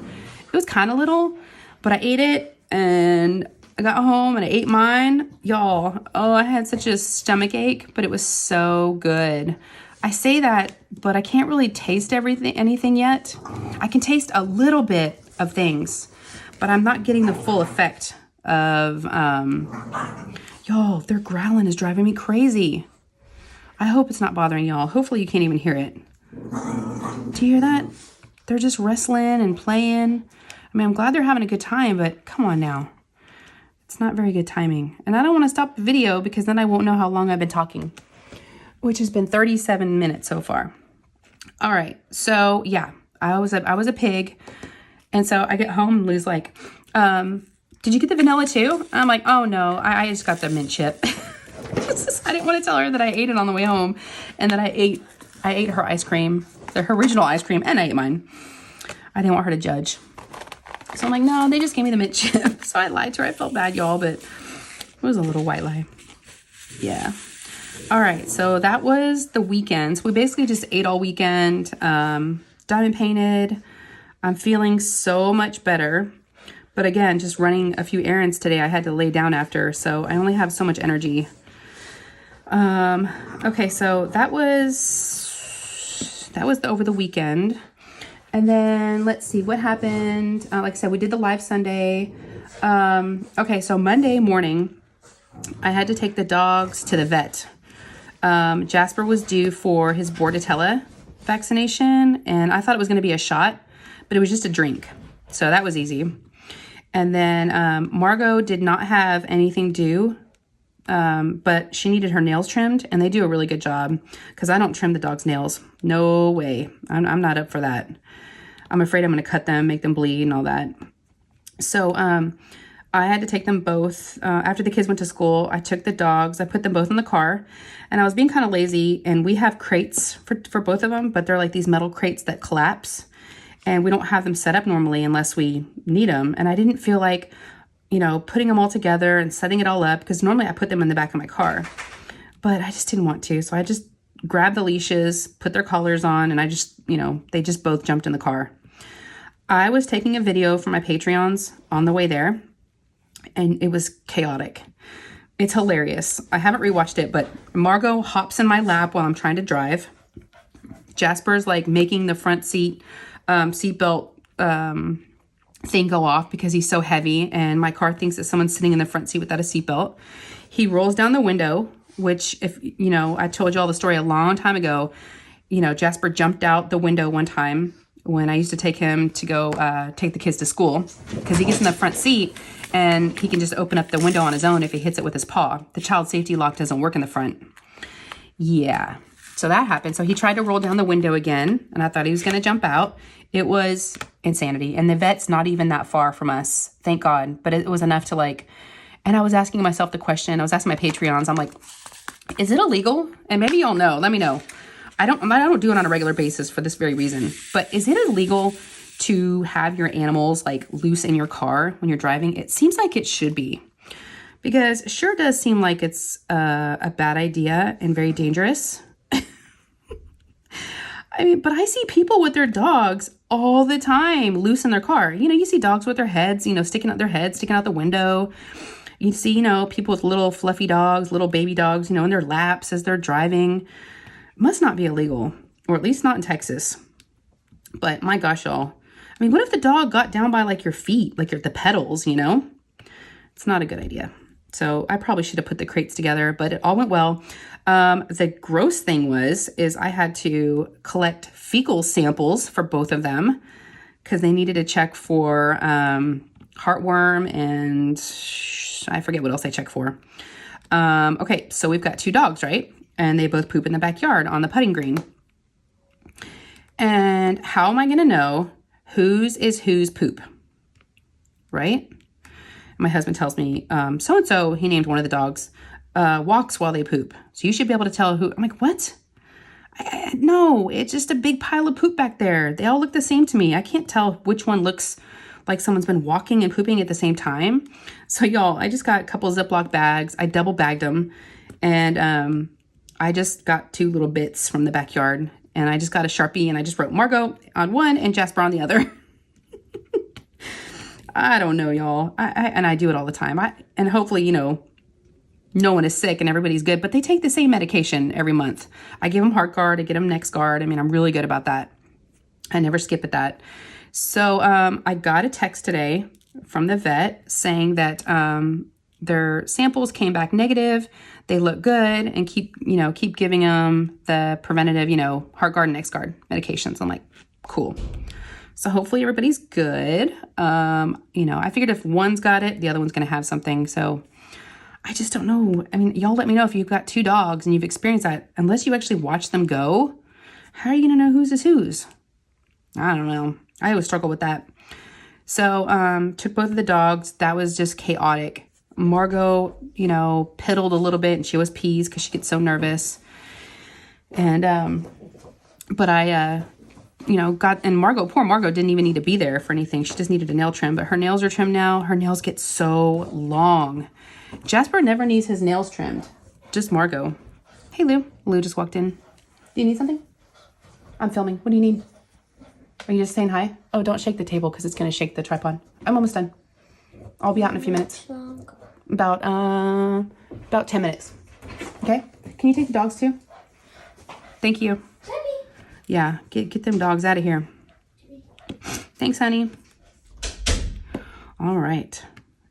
It was kind of little, but I ate it and I got home and I ate mine. Y'all, I had such a stomach ache, but it was so good. I say that, but I can't really taste anything yet. I can taste a little bit of things, but I'm not getting the full effect of, y'all, their growling is driving me crazy. I hope it's not bothering y'all. Hopefully you can't even hear it. Do you hear that? They're just wrestling and playing. I mean, I'm glad they're having a good time, but come on now. It's not very good timing. And I don't want to stop the video because then I won't know how long I've been talking, which has been 37 minutes so far. All right. So yeah, I was a pig. And so I get home and Lou's like, did you get the vanilla too? And I'm like, oh no, I just got the mint chip. I didn't want to tell her that I ate it on the way home and that I ate her ice cream, her original ice cream, and I ate mine. I didn't want her to judge. So I'm like, no, they just gave me the mint chip. So I lied to her. I felt bad, y'all, but it was a little white lie. Yeah. All right. So that was the weekend. So we basically just ate all weekend, diamond painted. I'm feeling so much better. But again, just running a few errands today, I had to lay down after. So I only have so much energy. Okay. So that was over the weekend. And then let's see what happened. Like I said, we did the live Sunday. Okay, so Monday morning, I had to take the dogs to the vet. Jasper was due for his Bordetella vaccination, and I thought it was going to be a shot, but it was just a drink. So that was easy. And then Margot did not have anything due, but she needed her nails trimmed, and they do a really good job because I don't trim the dog's nails. No way. I'm not up for that. I'm afraid I'm going to cut them, make them bleed and all that. So I had to take them both. After the kids went to school, I took the dogs. I put them both in the car. And I was being kind of lazy. And we have crates for both of them. But they're like these metal crates that collapse. And we don't have them set up normally unless we need them. And I didn't feel like, putting them all together and setting it all up. Because normally I put them in the back of my car. But I just didn't want to. So I just grabbed the leashes, put their collars on. And I just, they just both jumped in the car. I was taking a video for my Patreons on the way there, and it was chaotic. It's hilarious. I haven't rewatched it, but Margot hops in my lap while I'm trying to drive. Jasper's like making the front seatbelt thing go off because he's so heavy, and my car thinks that someone's sitting in the front seat without a seatbelt. He rolls down the window, which if, I told you all the story a long time ago. Jasper jumped out the window one time when I used to take him to go take the kids to school, because he gets in the front seat and he can just open up the window on his own if he hits it with his paw. The child safety lock doesn't work in the front. Yeah, so that happened. So he tried to roll down the window again, and I thought he was going to jump out. It was insanity, and the vet's not even that far from us, thank God. But it was enough to like, and I was asking myself the question. I was asking my Patreons. I'm like, is it illegal? And maybe y'all know. Let me know. I don't do it on a regular basis for this very reason. But is it illegal to have your animals like loose in your car when you're driving? It seems like it should be, because it sure does seem like it's a bad idea and very dangerous. I mean, but I see people with their dogs all the time loose in their car. You know, you see dogs with their heads, you know, sticking out the window. You see, you know, people with little fluffy dogs, little baby dogs, you know, in their laps as they're driving. It must not be illegal, or at least not in Texas. But my gosh, y'all. I mean, what if the dog got down by like your feet, like the pedals, you know? It's not a good idea. So I probably should have put the crates together, but it all went well. The gross thing is I had to collect fecal samples for both of them because they needed to check for heartworm and I forget what else I checked for. Okay, so we've got 2 dogs, right? And they both poop in the backyard on the putting green. And how am I going to know whose is whose poop? Right? My husband tells me, so-and-so, he named one of the dogs, walks while they poop. So you should be able to tell who. I'm like, what? No, it's just a big pile of poop back there. They all look the same to me. I can't tell which one looks like someone's been walking and pooping at the same time. So y'all, I just got a couple Ziploc bags. I double bagged them. And I just got 2 little bits from the backyard. And I just got a Sharpie and I just wrote Margot on one and Jasper on the other. I don't know, y'all. I do it all the time. And hopefully, you know, no one is sick and everybody's good, but they take the same medication every month. I give them Heart Guard. I get them Next Guard. I mean, I'm really good about that. I never skip at that. So I got a text today from the vet saying that their samples came back negative. They look good and keep giving them the preventative, you know, Heart Guard and Next Guard medications. I'm like, cool. So hopefully everybody's good. You know, I figured if one's got it, the other one's going to have something. So I just don't know. I mean, y'all let me know if you've got 2 dogs and you've experienced that. Unless you actually watch them go, how are you going to know whose is whose? I don't know. I always struggle with that. So took both of the dogs. That was just chaotic. Margot, you know, piddled a little bit and she was peas because she gets so nervous. And, but I, you know, poor Margot didn't even need to be there for anything. She just needed a nail trim, but her nails are trimmed now. Her nails get so long. Jasper never needs his nails trimmed. Just Margot. Hey, Lou. Lou just walked in. Do you need something? I'm filming. What do you need? Are you just saying hi? Oh, don't shake the table because it's going to shake the tripod. I'm almost done. I'll be out in a few minutes. About 10 minutes. Okay? Can you take the dogs too? Thank you. Yeah, get them dogs out of here. Thanks, honey. All right.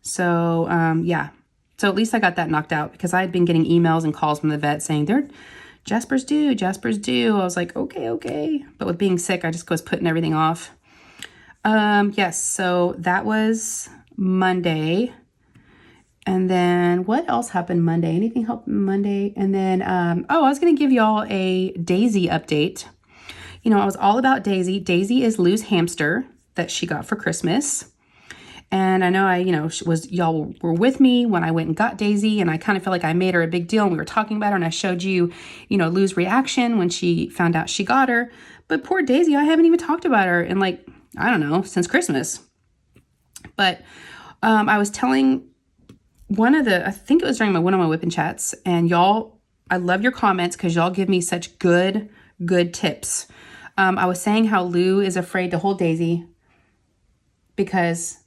So, yeah. So at least I got that knocked out because I had been getting emails and calls from the vet saying, Jasper's due. I was like, okay. But with being sick, I just was putting everything off. Yes, so that was Monday. And then what else happened Monday? Anything happened Monday? And then, I was going to give y'all a Daisy update. You know, I was all about Daisy. Daisy is Lou's hamster that she got for Christmas. And I know y'all were with me when I went and got Daisy, and I kind of feel like I made her a big deal and we were talking about her and I showed you, Lou's reaction when she found out she got her. But poor Daisy, I haven't even talked about her in since Christmas. But I was telling I think it was during one of my whipping chats, and y'all, I love your comments because y'all give me such good tips. I was saying how Lou is afraid to hold Daisy because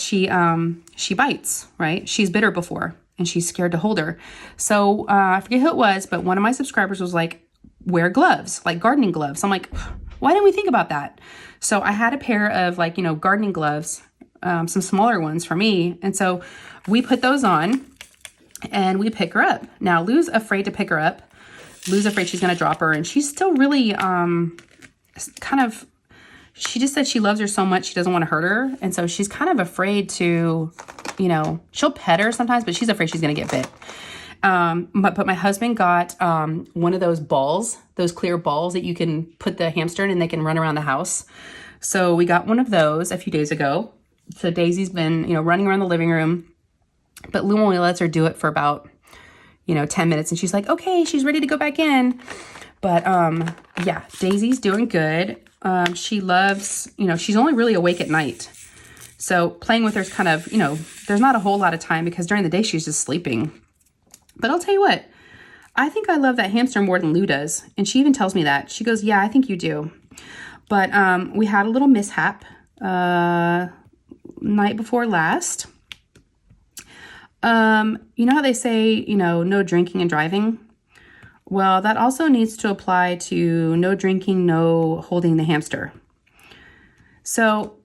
she bites, right? She's bit her before and she's scared to hold her. So I forget who it was, but one of my subscribers was like, wear gloves, like gardening gloves. I'm like, why didn't we think about that? So I had a pair of gardening gloves, some smaller ones for me. And so we put those on and we pick her up. Now Lou's afraid to pick her up. Lou's afraid she's going to drop her, and she's still really she just said she loves her so much she doesn't want to hurt her. And so she's kind of afraid to, you know, she'll pet her sometimes, but she's afraid she's going to get bit. But my husband got one of those balls, those clear balls that you can put the hamster in and they can run around the house. So we got one of those a few days ago. So Daisy's been, you know, running around the living room, but Lou only lets her do it for about, you know, 10 minutes. And she's like, okay, she's ready to go back in. But yeah, Daisy's doing good. She loves, you know, she's only really awake at night. So playing with her is kind of, you know, there's not a whole lot of time because during the day she's just sleeping. But I'll tell you what, I think I love that hamster more than Lou does. And she even tells me that. She goes, yeah, I think you do. But we had a little mishap night before last. You know how they say, you know, no drinking and driving? Well, that also needs to apply to no drinking, no holding the hamster. So,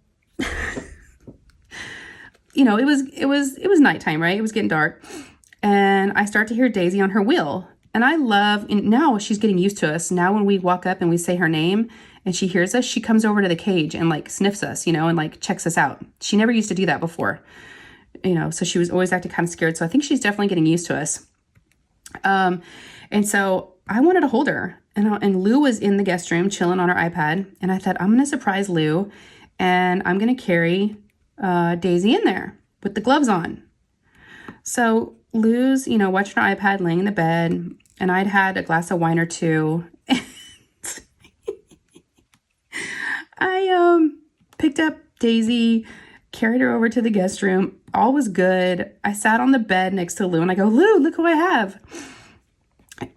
you know, it was nighttime, right? It was getting dark. And I start to hear Daisy on her wheel. And I love, and now she's getting used to us. Now when we walk up and we say her name and she hears us, she comes over to the cage and like sniffs us, you know, and like checks us out. She never used to do that before, you know, so she was always acting kind of scared. So I think she's definitely getting used to us. And so I wanted to hold her, and Lou was in the guest room chilling on her iPad. And I thought, I'm going to surprise Lou and I'm going to carry Daisy in there with the gloves on. So Lou's, you know, watching her iPad, laying in the bed, and I'd had a glass of wine or two. I picked up Daisy, carried her over to the guest room. All was good. I sat on the bed next to Lou and I go, Lou, look who I have.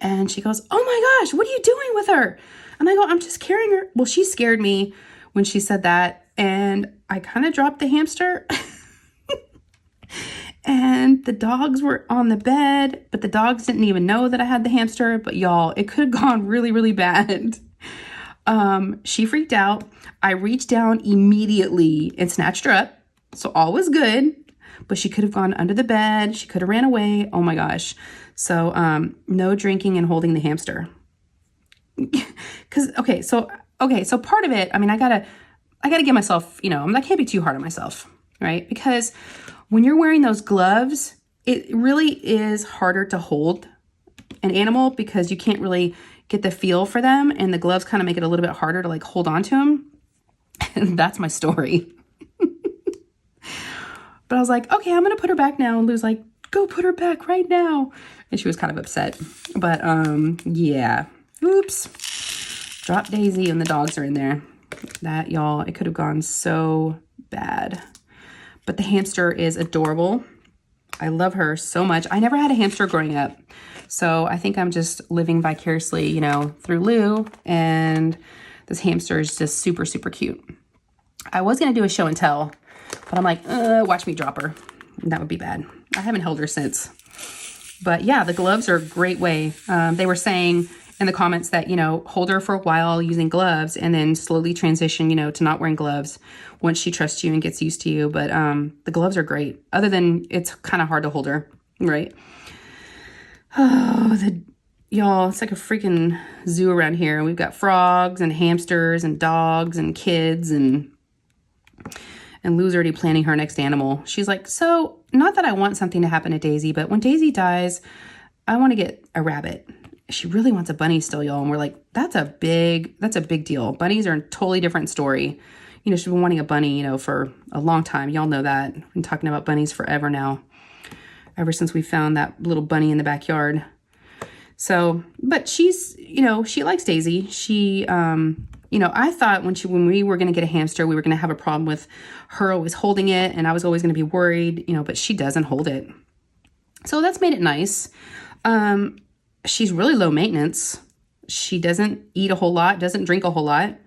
And she goes, oh my gosh, what are you doing with her? And I go, I'm just carrying her. Well, she scared me when she said that. And I kind of dropped the hamster. And the dogs were on the bed, but the dogs didn't even know that I had the hamster. But y'all, it could have gone really, really bad. She freaked out. I reached down immediately and snatched her up. So all was good, but she could have gone under the bed. She could have ran away. Oh my gosh. So, no drinking and holding the hamster. So part of it, I mean, I gotta get myself, you know, I can't be too hard on myself, right? Because when you're wearing those gloves, it really is harder to hold an animal because you can't really get the feel for them, and the gloves kind of make it a little bit harder to like hold on to them. And that's my story. But I was like, okay, I'm going to put her back now. And Lou's like, go put her back right now. And she was kind of upset. But yeah, oops. Drop Daisy and the dogs are in there. That, y'all, it could have gone so bad. But the hamster is adorable. I love her so much. I never had a hamster growing up. So I think I'm just living vicariously, you know, through Lou. And this hamster is just super, super cute. I was going to do a show and tell, but I'm like, watch me drop her. That would be bad. I haven't held her since. But yeah, the gloves are a great way. They were saying in the comments that, you know, hold her for a while using gloves and then slowly transition, you know, to not wearing gloves once she trusts you and gets used to you. But the gloves are great. Other than it's kind of hard to hold her, right? Oh, y'all, it's like a freaking zoo around here. We've got frogs and hamsters and dogs and kids and Lou's already planning her next animal. She's like, so not that I want something to happen to Daisy, but when Daisy dies, I want to get a rabbit. She really wants a bunny still, y'all. And we're like, that's a big deal. Bunnies are a totally different story. You know, she's been wanting a bunny, you know, for a long time. Y'all know that. I've been talking about bunnies forever now. Ever since we found that little bunny in the backyard. So, but she's, you know, she likes Daisy. She, you know, I thought when we were going to get a hamster, we were going to have a problem with her always holding it. And I was always going to be worried, you know, but she doesn't hold it. So that's made it nice. She's really low maintenance. She doesn't eat a whole lot, doesn't drink a whole lot.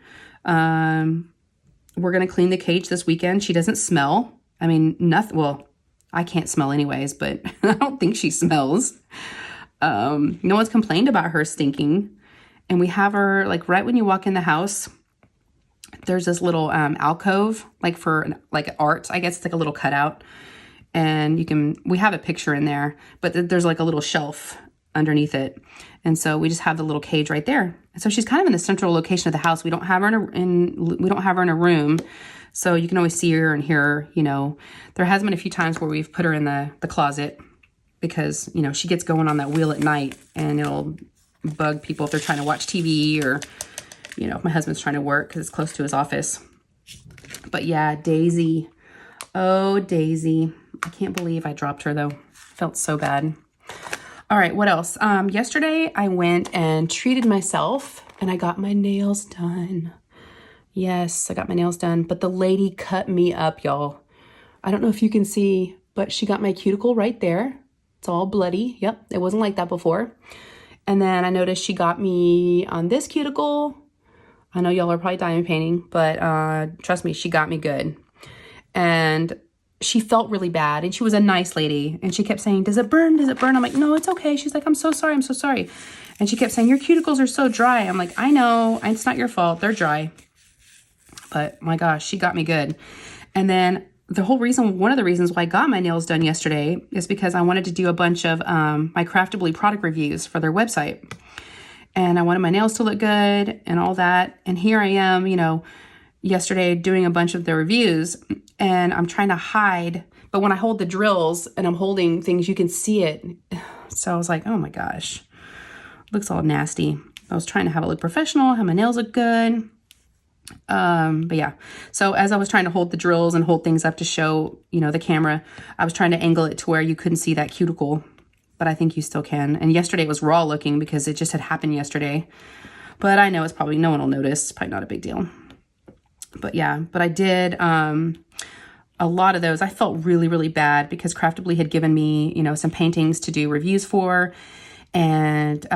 We're going to clean the cage this weekend. She doesn't smell. I mean, nothing. Well, I can't smell anyways, but I don't think she smells. No one's complained about her stinking. And we have her, like, right when you walk in the house, there's this little alcove, like for like art. I guess it's like a little cutout. And we have a picture in there, but there's like a little shelf underneath it. And so we just have the little cage right there. And so she's kind of in the central location of the house. We don't have her we don't have her in a room, so you can always see her and hear her. You know, there has been a few times where we've put her in the closet because, you know, she gets going on that wheel at night and it'll bug people if they're trying to watch TV, or, you know, if my husband's trying to work because it's close to his office. But yeah, Daisy. Oh, Daisy. I can't believe I dropped her though. Felt so bad. All right, what else? Yesterday I went and treated myself and I got my nails done. Yes, I got my nails done, but the lady cut me up, y'all. I don't know if you can see, but she got my cuticle right there. It's all bloody. Yep, it wasn't like that before. And then I noticed she got me on this cuticle. I know y'all are probably diamond painting, but trust me, she got me good. And she felt really bad, and she was a nice lady, and she kept saying, does it burn? Does it burn? I'm like, no, it's okay. She's like, I'm so sorry. I'm so sorry. And she kept saying, your cuticles are so dry. I'm like, I know, it's not your fault. They're dry. But my gosh, she got me good. And then one of the reasons why I got my nails done yesterday is because I wanted to do a bunch of my Craftably product reviews for their website. And I wanted my nails to look good and all that. And here I am, you know, yesterday doing a bunch of the reviews, and I'm trying to hide, but when I hold the drills and I'm holding things, you can see it. So I was like, oh my gosh, looks all nasty. I was trying to have it look professional, have my nails look good. But yeah, so as I was trying to hold the drills and hold things up to show, you know, the camera, I was trying to angle it to where you couldn't see that cuticle, but I think you still can. And yesterday it was raw looking because it just had happened yesterday, but I know it's probably, no one will notice. It's probably not a big deal. But yeah, but I did a lot of those. I felt really, really bad because Craftably had given me, you know, some paintings to do reviews for. And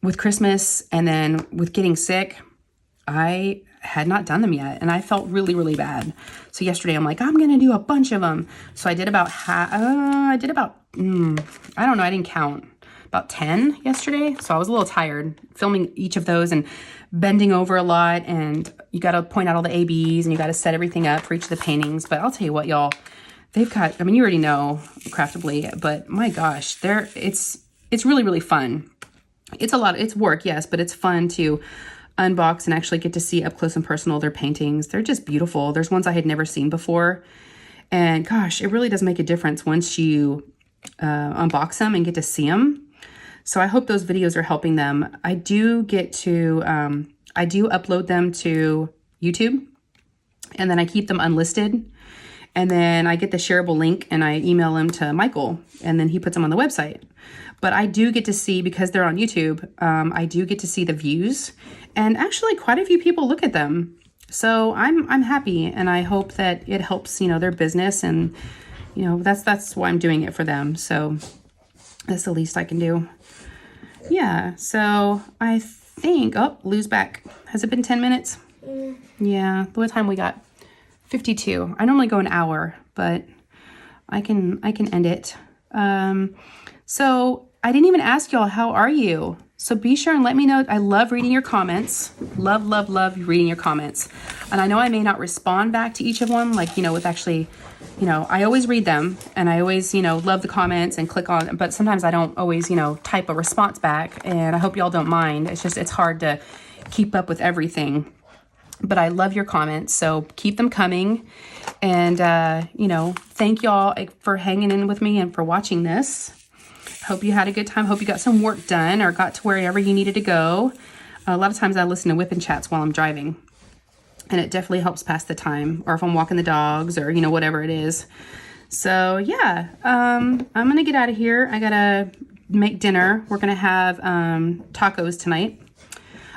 with Christmas and then with getting sick, I had not done them yet. And I felt really, really bad. So yesterday I'm like, I'm going to do a bunch of them. So I did about I don't know, I didn't count. About 10 yesterday. So I was a little tired filming each of those and bending over a lot, and you got to point out all the ABs and you got to set everything up for each of the paintings. But I'll tell you what, y'all, they've got, I mean, you already know Craftably, but my gosh, it's really, really fun. It's work, yes, but it's fun to unbox and actually get to see up close and personal their paintings. They're just beautiful. There's ones I had never seen before. And gosh, it really does make a difference once you unbox them and get to see them. So I hope those videos are helping them. I do get to, I do upload them to YouTube, and then I keep them unlisted. And then I get the shareable link and I email them to Michael, and then he puts them on the website. But I do get to see, because they're on YouTube, I do get to see the views, and actually quite a few people look at them. So I'm happy, and I hope that it helps, you know, their business, and, you know, that's why I'm doing it for them. So that's the least I can do. Yeah, so I think, lose back. Has it been 10 minutes? Yeah, what time we got? 52. I normally go an hour, but I can end it. So I didn't even ask y'all, how are you? So be sure and let me know. I love reading your comments. Love, love, love reading your comments. And I know I may not respond back to each of them, like, you know, with actually, you know, I always read them, and I always, you know, love the comments and click on, but sometimes I don't always, you know, type a response back, and I hope y'all don't mind. It's just, it's hard to keep up with everything, but I love your comments, so keep them coming. And, you know, thank y'all for hanging in with me and for watching this. Hope you had a good time. Hope you got some work done or got to wherever you needed to go. A lot of times I listen to whip and chats while I'm driving, and it definitely helps pass the time, or if I'm walking the dogs, or, you know, whatever it is. So yeah, I'm going to get out of here. I got to make dinner. We're going to have tacos tonight.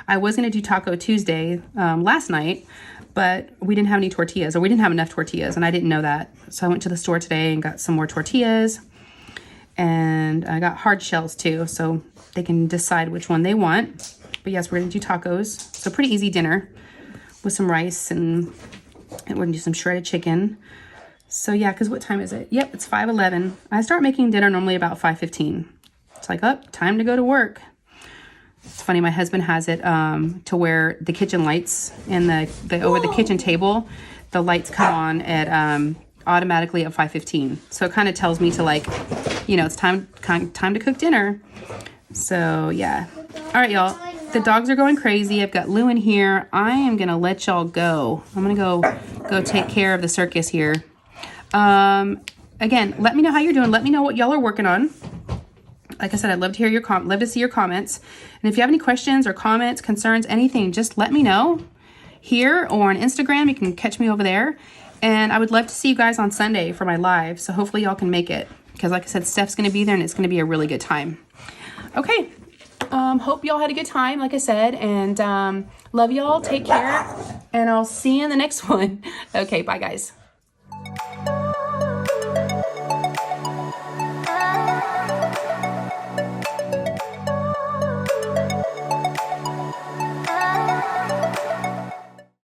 I was going to do Taco Tuesday last night, but we didn't have any tortillas, or we didn't have enough tortillas, and I didn't know that. So I went to the store today and got some more tortillas. And I got hard shells too, so they can decide which one they want. But yes, we're gonna do tacos. So pretty easy dinner with some rice, and we're gonna do some shredded chicken. So yeah, because what time is it? Yep, it's 5:11. I start making dinner normally about 5:15. It's like, time to go to work. It's funny, my husband has it to where the kitchen lights and the over the kitchen table, the lights come on at automatically at 5:15. So it kind of tells me to, like, you know, it's time to cook dinner. So yeah. All right, y'all. The dogs are going crazy. I've got Lou in here. I am going to let y'all go. I'm going to go take care of the circus here. Again, let me know how you're doing. Let me know what y'all are working on. Like I said, I'd love to hear your love to see your comments. And if you have any questions or comments, concerns, anything, just let me know here or on Instagram. You can catch me over there. And I would love to see you guys on Sunday for my live. So hopefully y'all can make it. Because like I said, Steph's going to be there and it's going to be a really good time. Okay. Hope y'all had a good time, like I said. And love y'all. Take care. And I'll see you in the next one. Okay. Bye, guys.